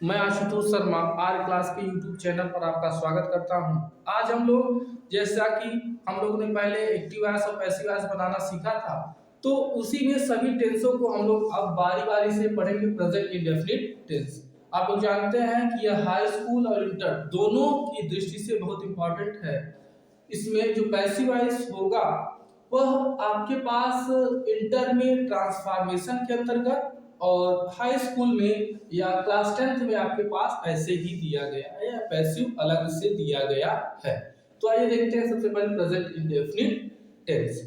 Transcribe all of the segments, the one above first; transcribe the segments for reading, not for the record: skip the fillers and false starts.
मैं Ashutosh Sharma are class के YouTube channel पर आपका स्वागत करता हूं। आज हम लोग जैसा कि हम लोगों ने पहले एक्टिव वॉइस और पैसिव वॉइस बनाना सीखा था, तो उसी में सभी टेंसों को हम लोग अब बारी बारी से पढ़ेंगे। प्रेजेंट इंडेफिनिट टेंस आप लोग जानते हैं कि यह हाई स्कूल और इंटर दोनों की दृष्टि से बहुत इंपॉर्टेंट है। इसमें जो पैसिव वॉइस होगा वह आपके पास इंटर में ट्रांसफॉर्मेशन के अंतर्गत और हाई स्कूल में या क्लास 10th में आपके पास ऐसे ही दिया गया है या पैसिव अलग से दिया गया है। तो आइए देखते हैं सबसे पहले present indefinite tense.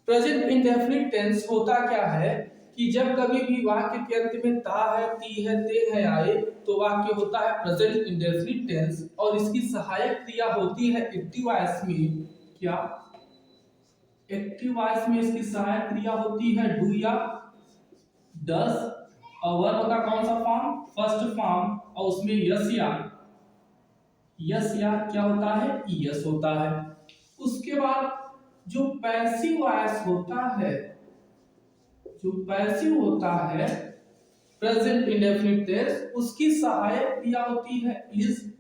Present indefinite tense होता क्या है कि जब कभी भी वाक्य के अंत में ता है, ती है, ते है आए तो वाक्य होता है प्रेजेंट इंडेफिनिट टेंस और इसकी सहायक क्रिया होती है एक्टिव वॉइस में। क्या एक्टिव वॉइस में इसकी सहायक क्रिया होती है डू या डस और वर्ब का कौन सा फॉर्म? फर्स्ट फॉर्म और उसमें यस या क्या होता है? यस होता है। उसके बाद जो पैसिव वॉइस होता है, जो पैसिव होता है प्रेजेंट इंडेफिनिट टेंस, उसकी सहायक क्रिया होती है इज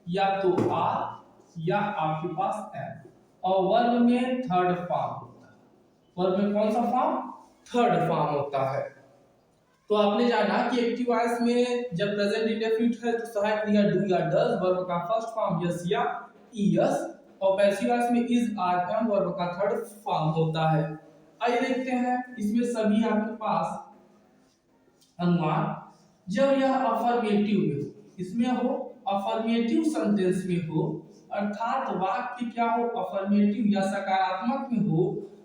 या तो आर या आपके पास एम और वर्ब में थर्ड फॉर्म होता है। वर्ब में कौन सा फॉर्म? थर्ड फॉर्म होता है। तो आपने जाना कि एक्टिव वॉइस में जब प्रेजेंट इंडेफिनिट है तो सहायक क्रिया डू या डज, वर्ब का फर्स्ट फॉर्म यस या यस और पैसिव वॉइस में इज आर एम वर्ब का थर्ड फॉर्म होता है। आइए देखते हैं इसमें सभी आपके पास अनुमान। जब यह अफर्मेटिव में हो, इसमें हो अफर्मेटिव सेंटेंस में हो अर्थात वाक्य क्या हो अफर्मेटिव या सकारात्मक में हो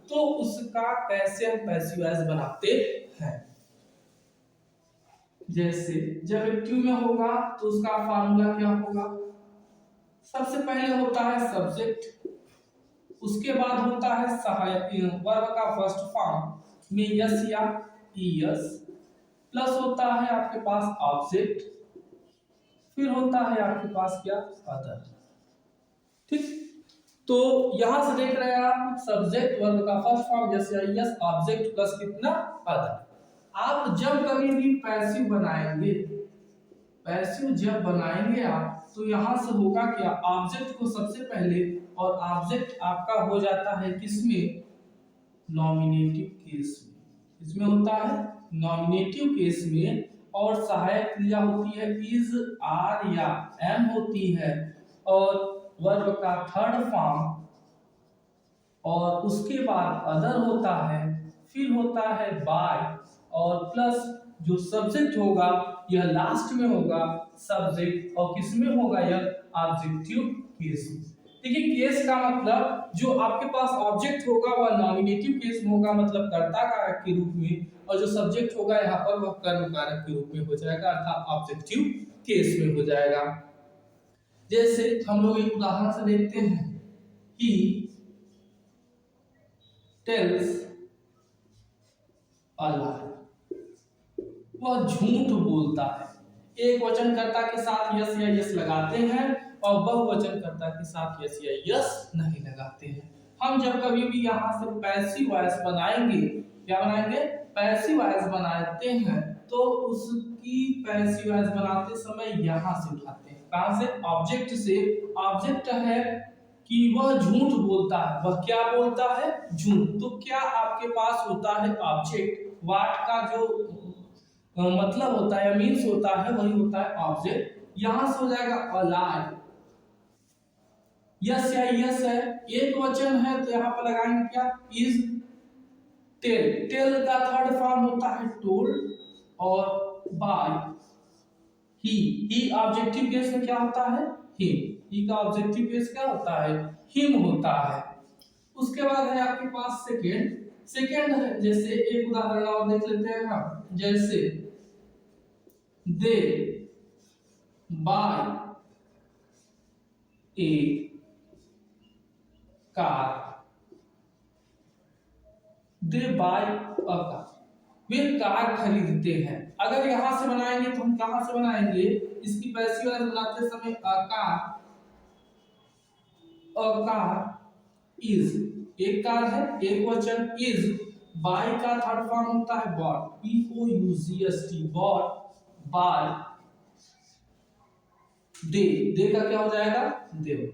तो उसका कैसे हम पैसिव वॉइस बनाते हैं। जैसे जब एक्टिव में होगा तो उसका फार्मूला क्या होगा? सबसे पहले होता है सब्जेक्ट, उसके बाद होता है सहायक वर्ब का फर्स्ट फॉर्म में यस या ईएस प्लस होता है आपके पास ऑब्जेक्ट, फिर होता है आपके पास क्या? अदर। ठीक, तो यहां से देख रहे हैं आप सब्जेक्ट वर्ब का फर्स्ट फॉर्म यस या ईएस ऑब्जेक्ट प्लस कितना? अदर। आप जब कभी भी पैसिव बनाएंगे, पैसिव जब बनाएंगे आप तो यहां से होगा क्या? ऑब्जेक्ट को सबसे पहले और ऑब्जेक्ट आपका हो जाता है किसमें? नॉमिनेटिव केस में। इसमें होता है नॉमिनेटिव केस में और सहायक क्रिया होती है इज आर या एम होती है और वर्ब का थर्ड फॉर्म और उसके बाद अदर होता है, फिर होता है बाय और प्लस जो सब्जेक्ट होगा यह लास्ट में होगा सब्जेक्ट और किसमें होगा? यह ऑब्जेक्टिव केस में। देखिए केस का मतलब जो आपके पास ऑब्जेक्ट होगा वह नॉमिनेटिव केस में होगा मतलब कर्ता कारक के रूप में और जो सब्जेक्ट होगा यहाँ पर वह कर्म कारक के रूप में हो जाएगा अर्थात ऑब्जेक्टिव केस में हो जाएगा। जैसे हम लोग एक उदाहरण से देखते हैं कि टेल्स अ लाई, वह झूठ बोलता है। एक वचन कर्ता के साथ यस या यस लगाते हैं और बहुवचन कर्ता के साथ यस या यस नहीं लगाते हैं। हम जब कभी भी यहाँ से पैसिव वॉइस बनाएंगे, क्या बनाएंगे? पैसिव वॉइस बनाते हैं तो उसकी पैसिव वॉइस बनाते समय यहाँ से उठाते हैं। कहां से? ऑब्जेक्ट से। ऑब्जेक्ट है कि वह झूठ बोलता है। वह क्या बोलता है? झूठ। तो क्या आपके पास होता है ऑब्जेक्ट, वाट का जो मतलब होता है मीन्स होता है वही होता है ऑब्जेक्ट। यहां से हो जाएगा अलाइव, यस या यस है, एक वचन है तो यहां पर लगाएंगे क्या? Is tell. टेल का थर्ड फॉर्म होता है टोल्ड और बाय ही ऑब्जेक्टिव केस में क्या होता है? ही का ऑब्जेक्टिव केस क्या होता है? हिम होता है। उसके बाद है आपके पास सेकेंड है। जैसे एक उदाहरण और देख लेते हैं हम। जैसे they buy a car, they buy a car, वे कार खरीदते हैं। अगर यहां से बनाएंगे तो हम कहां से बनाएंगे? इसकी पैसिव वॉइस बनाते समय अ कार इज, एक कार है एक वचन इज, बाय का थर्ड फॉर्म होता है bought, P O U G S T bought by they, they का क्या हो जाएगा, देव।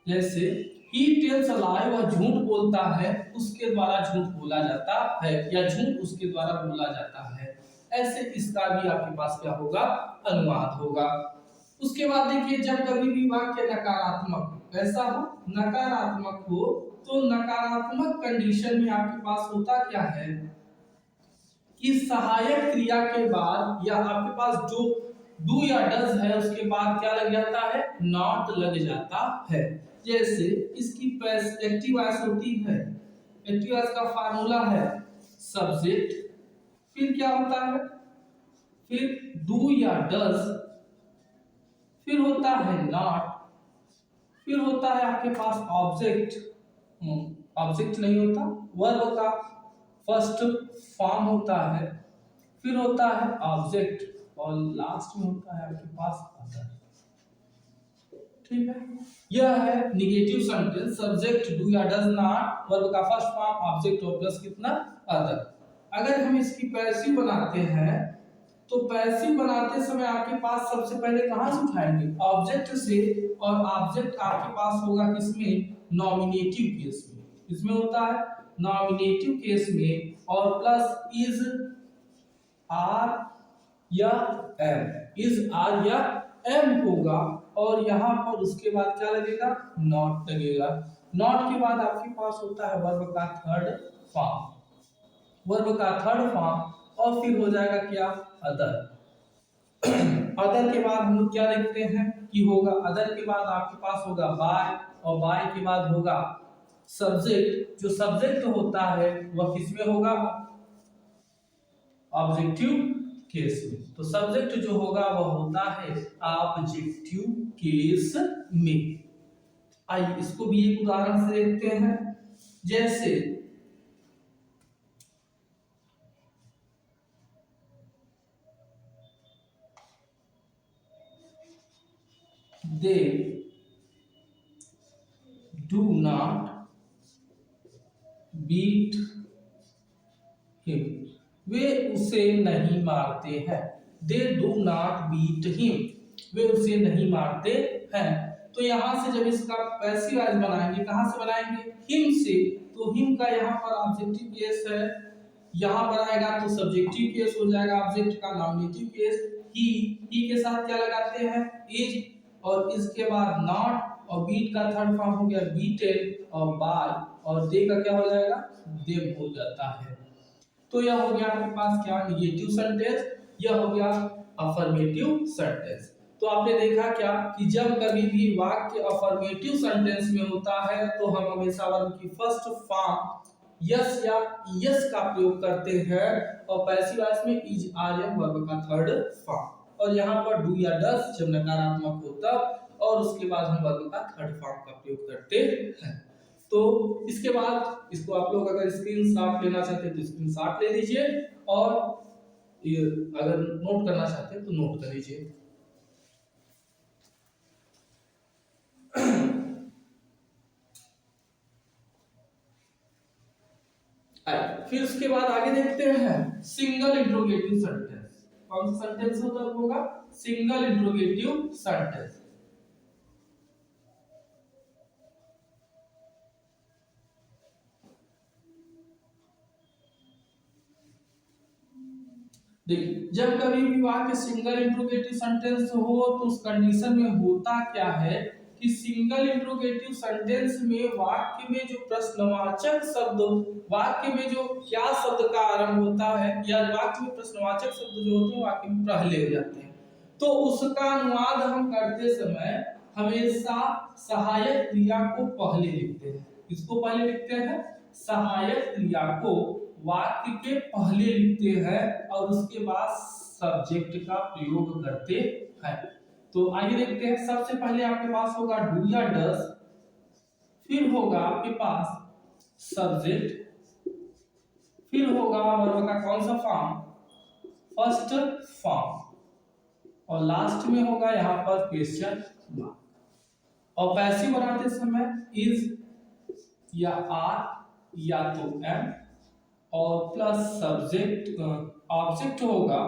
जैसे ही टेल्स लाई, वह झूठ बोलता है, उसके द्वारा झूठ बोला जाता है, या झूठ उसके द्वारा बोला जाता है। ऐसे इसका भी आपके पास क्या होगा, अनुवाद होगा। उसके बाद देखिए, जब कभी भी वाक्य नकारात्मक कैसा हो, नकारात्मक हो, तो नकारात्मक कंडीशन में आपके पास होता क्या है कि सहायक क्रिया के बाद, या आपके पास जो डू या डज है उसके बाद क्या लग जाता है, नॉट लग जाता है। जैसे इसकी एक्टिव वॉइस होती है, एक्टिव वॉइस का फार्मूला है सब्जेक्ट, फिर क्या होता है, फिर डू या डज, फिर होता है नॉट, फिर होता है आपके पास ऑब्जेक्ट, ऑब्जेक्ट नहीं होता, वर्ब का फर्स्ट फॉर्म होता है, फिर होता है ऑब्जेक्ट, और लास्ट में होता है आपके पास अदर। ठीक है, यह है निगेटिव सेंटेंस, सब्जेक्ट डू या डज नॉट, वर्ब का फर्स्ट फॉर्म, ऑब्जेक्ट और प्लस कितना, अदर। अगर हम इसकी पैसिव बनाते हैं, तो पैसिव बनाते समय आपके पास सबसे पहले कहां से उठाएंगे, ऑब्जेक्ट से, और ऑब्जेक्ट आपके पास होगा किसमें, नॉमिनेटिव केस में। इसमें होता है नॉमिनेटिव केस में, और प्लस इज, आर या एम, इज आर या एम होगा, और यहां पर उसके बाद क्या लगेगा, नॉट लगेगा। नॉट के बाद आपके पास होता है वर्ब का थर्ड फॉर्म, वर्ब का थर्ड फॉर्म, और फिर हो जाएगा क्या, अदर। अदर के बाद हम लोग क्या देखते हैं कि होगा, अदर के बाद आपके पास होगा बाय, और बाय के बाद होगा सब्जेक्ट। जो सब्जेक्ट होता है वह किसमें होगा, ऑब्जेक्टिव केस में। तो सब्जेक्ट जो होगा वह होता है ऑब्जेक्टिव केस में। आइए इसको भी एक उदाहरण से देखते हैं। जैसे they do not beat him, वे उसे नहीं मारते हैं। They do not beat him, वे उसे नहीं मारते हैं। तो यहां से जब इसका पैसिव वॉइस बनाएंगे, कहां से बनाएंगे, हिम से, तो हिम का यहाँ पर ऑब्जेक्टिव केस है, यहाँ पर आएगा तो सब्जेक्टिव केस हो जाएगा, ऑब्जेक्ट का नॉमिनेटिव केस। ही के साथ क्या लगाते हैं, इज, और इसके बाद नॉट, और बीट का थर्ड फॉर्म हो गया बीटेन, और बाय, और दे का क्या हो जाएगा, देम हो जाता है। तो यह हो गया आपके पास क्या, निगेटिव सेंटेंस, यह हो गया अफर्मेटिव सेंटेंस। तो आपने देखा क्या कि जब कभी भी वाक्य अफर्मेटिव सेंटेंस में होता है, तो हम हमेशा वर्ब की फर्स्ट फॉर्म यस या यस का प्रयोग करते हैं, और पैसिव वॉइस में इज, आर या वर्ब का थर्ड फॉर्म, और यहाँ पर डू या डज जब नकारात्मक हो तब, और उसके बाद हम वर्ब का थर्ड फॉर्म का प्रयोग करते हैं। तो इसके बाद इसको आप लोग अगर स्क्रीनशॉट लेना चाहते हैं तो स्क्रीनशॉट ले लीजिए, और ये अगर नोट करना चाहते हैं तो नोट कर लीजिए। फिर उसके बाद आगे देखते हैं सिंगल इंट्रोगेटिव सेंटेंस। कौन सा सेंटेंस होगा, सिंगल इंट्रोगेटिव सेंटेंस। देखिए, जब कभी भी वाक्य सिंगल इंट्रोगेटिव सेंटेंस हो, तो उस कंडीशन में होता क्या है कि सिंगल इंट्रोगेटिव सेंटेंस में वाक्य में जो प्रश्नवाचक शब्द, वाक्य में जो क्या शब्द का आरंभ होता है, या वाक्य में प्रश्नवाचक शब्द जो होते हैं वाक्य में पहले हो जाते हैं। तो उसका अनुवाद हम करते समय हमेशा सहायक क्रिया को पहले लिखते हैं। किसको पहले लिखते हैं, सहायक क्रिया को वाक्य के पहले लिखते हैं, और उसके बाद सब्जेक्ट का प्रयोग करते हैं। तो आइए देखते हैं, सबसे पहले आपके पास होगा डू या डज, फिर होगा आपके पास सब्जेक्ट, फिर होगा वर्ब का कौन सा फॉर्म, फर्स्ट फॉर्म, और लास्ट में होगा यहाँ पर क्वेश्चन मार्क। और पैसिव बनाते समय इज या आर या तो एम, और प्लस सब्जेक्ट, ऑब्जेक्ट होगा,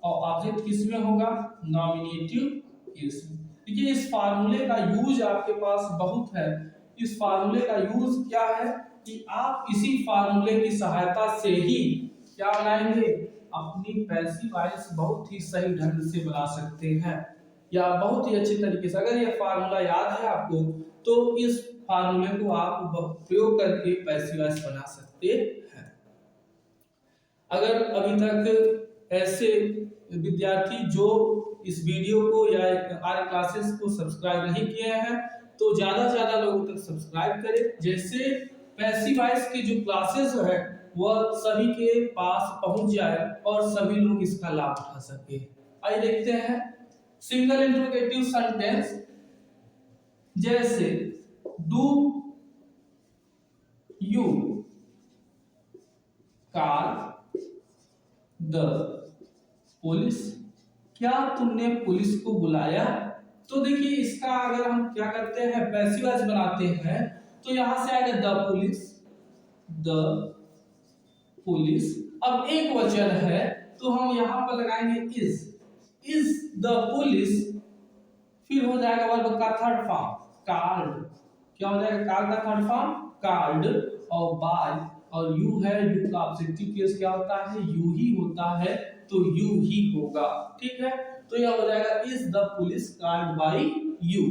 और ऑब्जेक्ट किस में होगा, नॉमिनेटिव केस में। देखिए इस फार्मूले का यूज आपके पास बहुत है। इस फार्मूले का यूज क्या है कि आप इसी फार्मूले की सहायता से ही क्या बनाएंगे, अपनी पैसिव वॉइस बहुत ही सही ढंग से बना सकते हैं, या बहुत ही अच्छे तरीके से। अगर ये फार्मूला याद है आपको तो इस फार्मूले को आप प्रयोग करके पैसिव वॉइस बना सकते हैं। अगर अभी तक ऐसे विद्यार्थी जो इस वीडियो को या हमारे क्लासेस को सब्सक्राइब नहीं किए हैं तो ज्यादा से ज्यादा लोगों तक सब्सक्राइब करें, जैसे पैसिव वॉइस की जो क्लासेस है वह सभी के पास पहुंच जाए और सभी लोग इसका लाभ उठा सके। आइए देखते हैं सिंगल इंट्रोगेटिव सेंटेंस, जैसे do you call the police, क्या तुमने पुलिस को बुलाया। तो देखिए इसका अगर हम क्या करते हैं पैसिव वॉइस बनाते हैं तो यहां से आएगा द पुलिस, द पुलिस। अब एक वचन है तो हम यहां पर लगाएंगे इज द पुलिस, फिर हो जाएगा वर्ब का थर्ड फॉर्म कॉल्ड, क्या हो जाएगा कॉल का थर्ड फॉर्म कॉल्ड, और बाय और यू है, यू का ऑब्जेक्टिव केस क्या होता है यू ही होता है, तो यू ही होगा। ठीक है, तो यह हो जाएगा is the police called by you.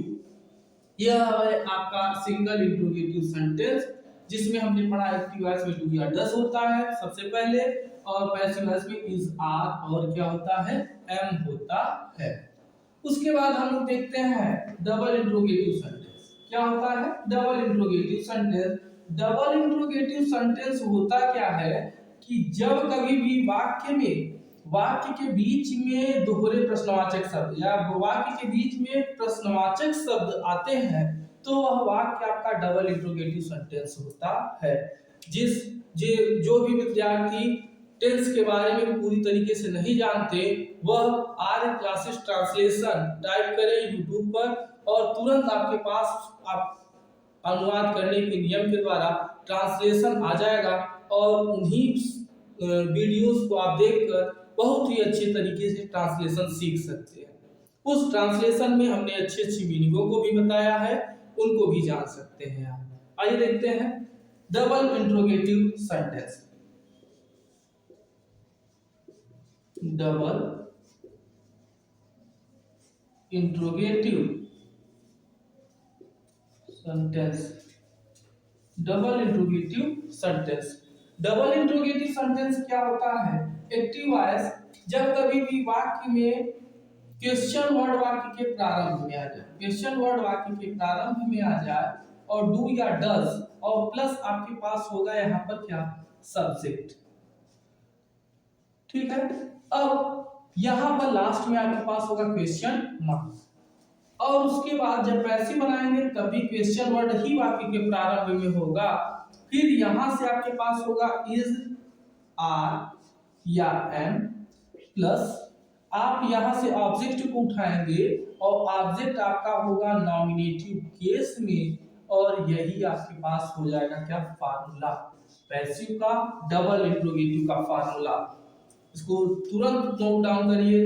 यह है आपका सिंगल इंट्रोगेटिव सेंटेंस, जिसमें हमने पढ़ा एक्टिव वॉइस में डू या डज होता है सबसे पहले, और पैसिव वॉइस में इज आर और क्या होता है एम होता है। उसके बाद हम लोग देखते हैं डबल इंट्रोगेटिव सेंटेंस। क्या होता है double interrogative sentence. Double interrogative sentence होता क्या है कि जब कभी भी वाक्य के बीच में दोहरे प्रश्नवाचक शब्द या वाक्य के बीच में प्रश्नवाचक शब्द आते हैं तो वह वाक्य आपका डबल इंट्रोगेटिव सेंटेंस होता है। जो भी विद्यार्थी टेंस के बारे में पूरी तरीके से नहीं जानते वह आर्य क्लासेस ट्रांसलेशन टाइप करें यूट्यूब पर और तुरंत आपके पास आप अनुवाद करने के नियम के द्वारा ट्रांसलेशन आ जाएगा और उन्हीं वीडियोस को आप देखकर बहुत ही अच्छे तरीके से ट्रांसलेशन सीख सकते हैं। उस ट्रांसलेशन में हमने अच्छी अच्छी मीनिंगों को भी बताया है, उनको भी जान सकते हैं आप। आइए देखते हैं double interrogative sentence. Double interrogative sentence. Double interrogative sentence, double interrogative sentence क्या होता है, एक्टिव वॉइस जब कभी भी वाक्य में क्वेश्चन वर्ड वाक्य के प्रारंभ में आ जाए, क्वेश्चन वर्ड वाक्य के प्रारंभ में आ जाए और डू या डज और प्लस आपके पास होगा यहाँ पर क्या सब्जेक्ट। ठीक है, अब यहाँ पर लास्ट में आपके पास होगा क्वेश्चन मार्क और उसके बाद जब पैसिव बनाएंगे तभी क्वेश्चन वर्ड ही वाक्य के प्रारंभ में होगा। फिर यहां से आपके पास होगा इज आर या एम प्लस आप यहां से ऑब्जेक्ट को उठाएंगे और ऑब्जेक्ट आपका होगा नॉमिनेटिव केस में और यही आपके पास हो जाएगा क्या फार्मूला, पैसिव का डबल इंट्रोगेटिव का फार्मूला। इसको तुरंत नोट डाउन करिए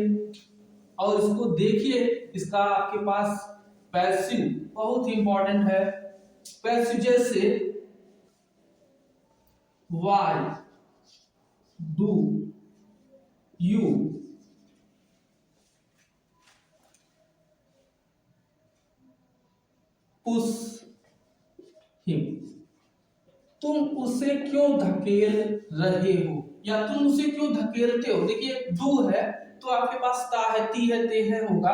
और इसको देखिए, इसका आपके पास पैसिव बहुत ही इंपॉर्टेंट है। पैसिव जैसे why do you push him, तुम उसे क्यों धकेल रहे हो या तुम उसे क्यों धकेलते हो। देखिए डू है तो आपके पास ता है ती है ते है होगा,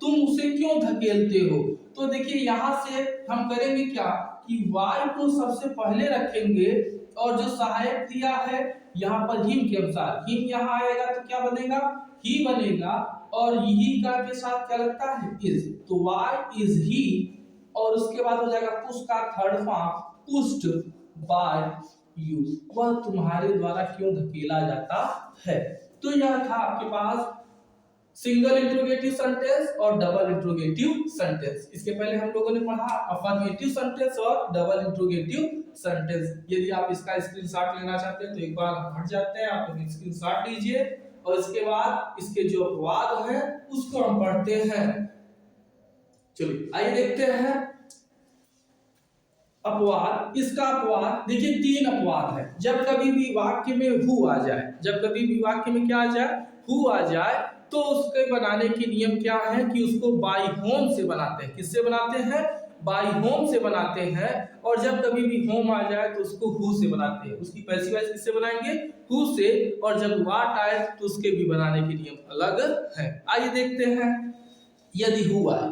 तुम उसे क्यों धकेलते हो। तो देखिए यहां से हम करेंगे क्या कि वाई को सबसे पहले रखेंगे और जो सहायक क्रिया है यहाँ पर हिम के अनुसार, हिम यहाँ आएगा तो क्या बनेगा ही बनेगा और यही का के साथ क्या लगता है इज, तो वाई इज ही और उसके बाद हो जाएगा पुश का third form pushed by you, वह तुम्हारे द्वारा क्यों धकेला जाता है। तो यह था आपके पास सिंगल इंट्रोगेटिव सेंटेंस और डबल इंट्रोगेटिव सेंटेंस। इसके पहले हम लोगों ने पढ़ा अफर्मेटिव सेंटेंस और डबल इंट्रोगेटिव सेंटेंस। यदि आप इसका स्क्रीनशॉट लेना चाहते हैं तो एक बार हट जाते हैं, आप लोग स्क्रीनशॉट लीजिए और इसके बाद इसके जो अपवाद है उसको हम पढ़ते हैं। चलिए आइए देखते हैं अपवाद। इसका अपवाद देखिए, तीन अपवाद है। जब कभी भी वाक्य में हु आ जाए, जब कभी भी वाक्य में क्या आ जाए, हु आ जाए, तो उसके बनाने के नियम क्या है कि उसको बाई होम से बनाते हैं। किससे बनाते हैं? बाई होम से बनाते हैं। और जब कभी भी होम आ जाए तो उसको हु से बनाते हैं। उसकी पैसिव वॉइस किससे बनाएंगे? हु से। और जब वाट आए तो उसके भी बनाने के नियम अलग है। आइए देखते हैं। यदि हु आए,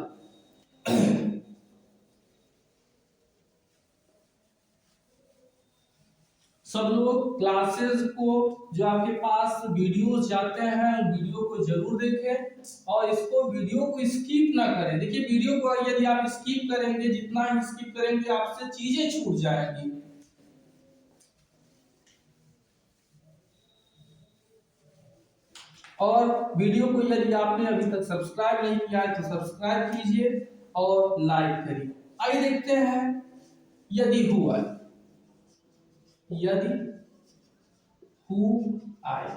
सब लोग क्लासेस को, जो आपके पास वीडियोस जाते हैं, वीडियो को जरूर देखें और इसको वीडियो को स्किप ना करें। देखिए वीडियो को यदि आप स्किप करेंगे, जितना ही स्किप करेंगे आपसे चीजें छूट जाएंगी। और वीडियो को यदि आपने अभी तक सब्सक्राइब नहीं किया है तो सब्सक्राइब कीजिए और लाइक करिए। आइए देखते हैं। यदि हुआ, यदि हु आए,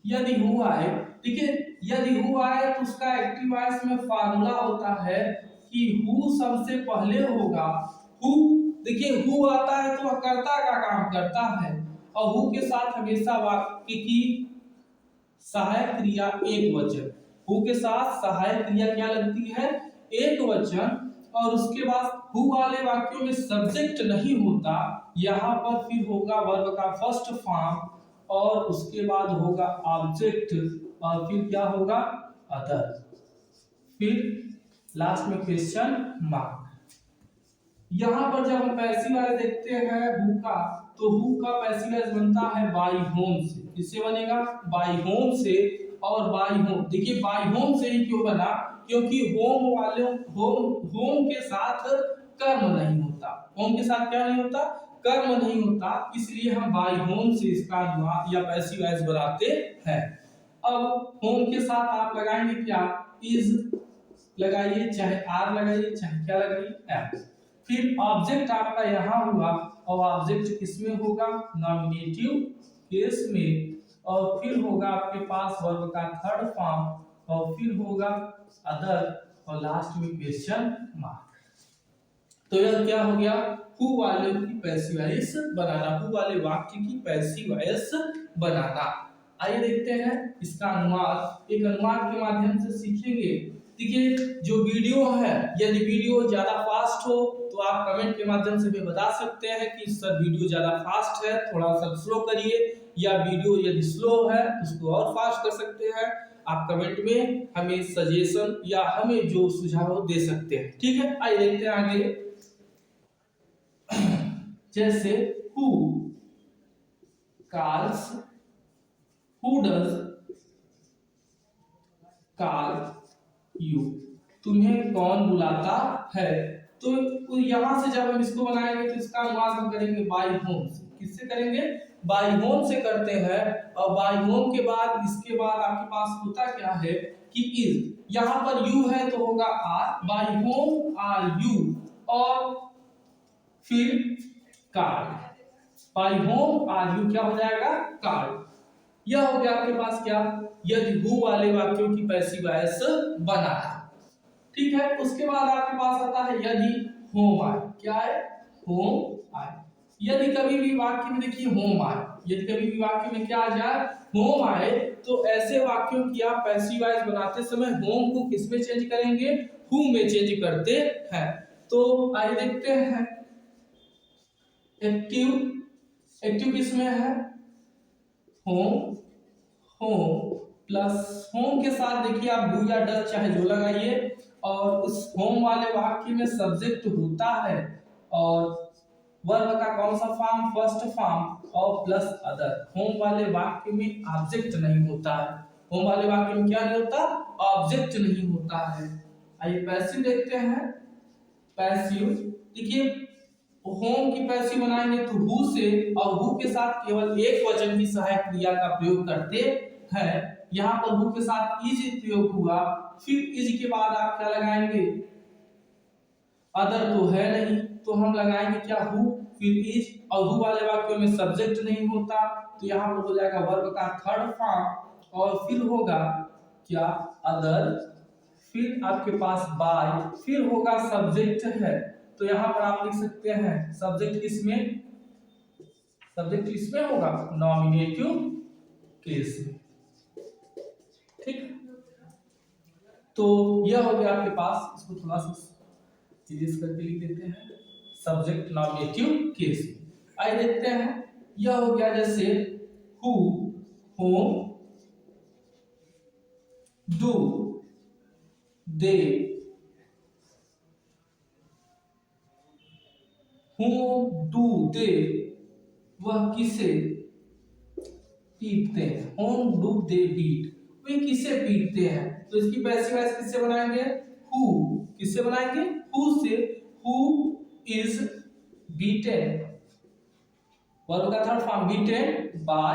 यदि हु आए, देखिए यदि हु आए तो उसका एक्टिव वॉइस में फार्मूला होता है कि हु सबसे पहले होगा। हु, देखिए हु आता है तो वह कर्ता का काम करता है और हु के साथ हमेशा वाक्य की सहायक क्रिया एक वचन। हु के साथ सहायक क्रिया क्या लगती है? एक वचन। और उसके बाद हु वाले वाक्यों में सब्जेक्ट नहीं होता, यहाँ पर फिर होगा वर्ब का फर्स्ट फॉर्म और उसके बाद होगा ऑब्जेक्ट और फिर क्या होगा? अदर। फिर लास्ट में क्वेश्चन मार्क। यहाँ पर जब हम पैसिव वॉइस देखते हैं हु का, तो हु का पैसिव वॉइस बनता है बाई होम से। किससे बनेगा? बाई होम से। और बाई होम, देखिए बाई होम से ही क्यों बना? क्योंकि होम वाले होम के साथ कर्म नहीं होता। होम के साथ क्या नहीं होता? कर्म नहीं होता। इसलिए हम बाई होम से इसका अनुवाद या पैसिव वॉइस बनाते हैं। अब होम के साथ आप लगाएंगे क्या? इज लगाइए, चाहे आर लगाइए, चाहे क्या लगाइए, एम। फिर ऑब्जेक्ट आपका यहाँ हुआ और ऑब्जेक्ट किसमें होगा? नॉमिनेटिव केस में। और फिर होगा आपके पास वर्ब का थर्ड फॉर्म और फिर होगा अदर और लास्ट में क्वेश्चन मार्क। तो यह क्या हो गया? हु वाले की पैसिव वॉइस बनाना, हु वाले वाक्य की पैसिव वॉइस बनाना। आइए देखते हैं इसका अनुवाद। एक अनुवाद के माध्यम से सीखेंगे। देखिए जो वीडियो है, यदि वीडियो ज्यादा फास्ट हो तो आप कमेंट के माध्यम से भी बता सकते हैं कि सर वीडियो ज्यादा फास्ट है, थोड़ा सा स्लो करिए, या वीडियो यदि स्लो है उसको और फास्ट कर सकते हैं। आप कमेंट में हमें सजेशन या हमें जो सुझाव दे सकते हैं। ठीक है, आइए देखते हैं आगे। जैसे who calls, who does call you, तुम्हें कौन बुलाता है। तो यहां से जब हम इसको बनाएंगे तो इसका अनुवाद हम करेंगे बाई होम से। किससे करेंगे? बाई होम से करते हैं। और बाई होम के बाद इसके बाद आपके पास होता क्या है कि इज। यहां पर यू है तो होगा are. By whom are you. और फिर card. By whom are you क्या हो जाएगा? कार्ड। यह हो गया आपके पास क्या? यदि हु वाले वाक्यों की पैसिव वॉइस बनाना। ठीक है, उसके बाद आपके पास आता है यदि होम आए। क्या है? होम आए। यदि कभी भी वाक्य में देखिए होम आए, यदि कभी भी वाक्य में क्या आ जाए? होम आए, तो ऐसे वाक्यों की आप पैसिव वॉइस बनाते समय होम को किस में चेंज करेंगे? हु में चेंज करते हैं। तो आइए देखते हैं। एक्टिव, एक्टिव किसमें है? होम। होम प्लस होम के साथ देखिए आप डू या डज चाहे जो लगाइए। और उस होम वाले वाक्य में सब्जेक्ट होता है और वर्ब का कौन सा फॉर्म? फर्स्ट फॉर्म और प्लस अदर। होम वाले वाक्य में ऑब्जेक्ट नहीं होता है। होम वाले वाक्य में क्या नहीं होता? ऑब्जेक्ट नहीं होता है। आइए पैसिव देखते हैं। पैसिव देखिए होम की पैसिव बनाएंगे तो हु से, और हु के साथ केवल एक वचन की सहायक क्रिया का प्रयोग करते हैं। यहाँ पर हु के साथ इज प्रयोग हुआ। फिर इज के बाद आप क्या लगाएंगे? अदर तो है नहीं तो हम लगाएंगे क्या? हु फिर इज। और हु वाले वाक्यों में सब्जेक्ट नहीं होता तो यहाँ पर हो जाएगा वर्ब का थर्ड फॉर्म और फिर होगा क्या? अदर। फिर आपके पास बाय, फिर होगा सब्जेक्ट है, तो यहां पर आप लिख सकते हैं सब्जेक्ट किसमें होगा, नॉमिनेटिव केस में। ठीक, तो यह हो गया आपके पास, इसको थोड़ा सा सीरीज करके लिख देते हैं, सब्जेक्ट नॉमिनेटिव केस। आइए देखते हैं, यह हो गया जैसे who, home, do, they, whom do they, वह किसे पीटते हैं, whom do they beat, वे किसे पीटते हैं, तो इसकी पैसिव वॉइस किससे बनाएंगे, who, किससे बनाएंगे, who से, who is beaten, वर्ब का third form beaten by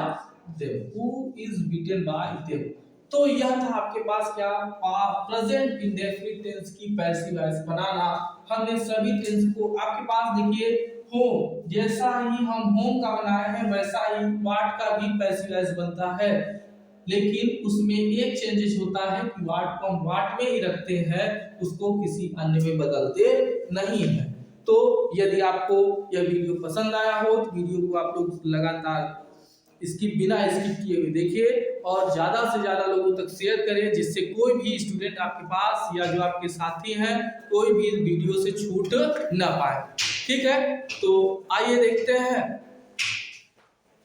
them, who is beaten by them। तो यह था आपके पास क्या, प्रेजेंट इंडेफिनिट टेंस की पैसिव वॉइस बनाना। हमने सभी टेंस को आपके पास देखिए, होम जैसा ही हम होम का बनाए हैं वैसा ही वाट का भी पैसिव वॉइस बनता है, लेकिन उसमें एक चेंजेस होता है कि वाट को हम वाट में ही रखते हैं, उसको किसी अन्य में बदलते नहीं है। तो यदि आपको यह वीडियो पसंद आया हो तो वीडियो को आप लोग लगातार इसकी बिना स्किप किए हुए देखिए और ज्यादा से ज्यादा लोगों तक शेयर करें, जिससे कोई भी स्टूडेंट आपके पास या जो आपके साथी हैं कोई भी वीडियो से छूट ना पाए। ठीक है, तो आइए देखते हैं।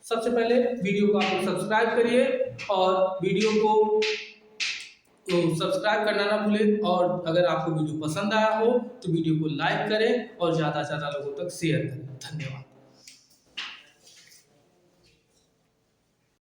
सबसे पहले वीडियो को आप सब्सक्राइब करिए और वीडियो को सब्सक्राइब करना ना भूलें, और अगर आपको वीडियो पसंद आया हो तो वीडियो को लाइक करें और ज्यादा से ज्यादा लोगों तक शेयर करें। धन्यवाद।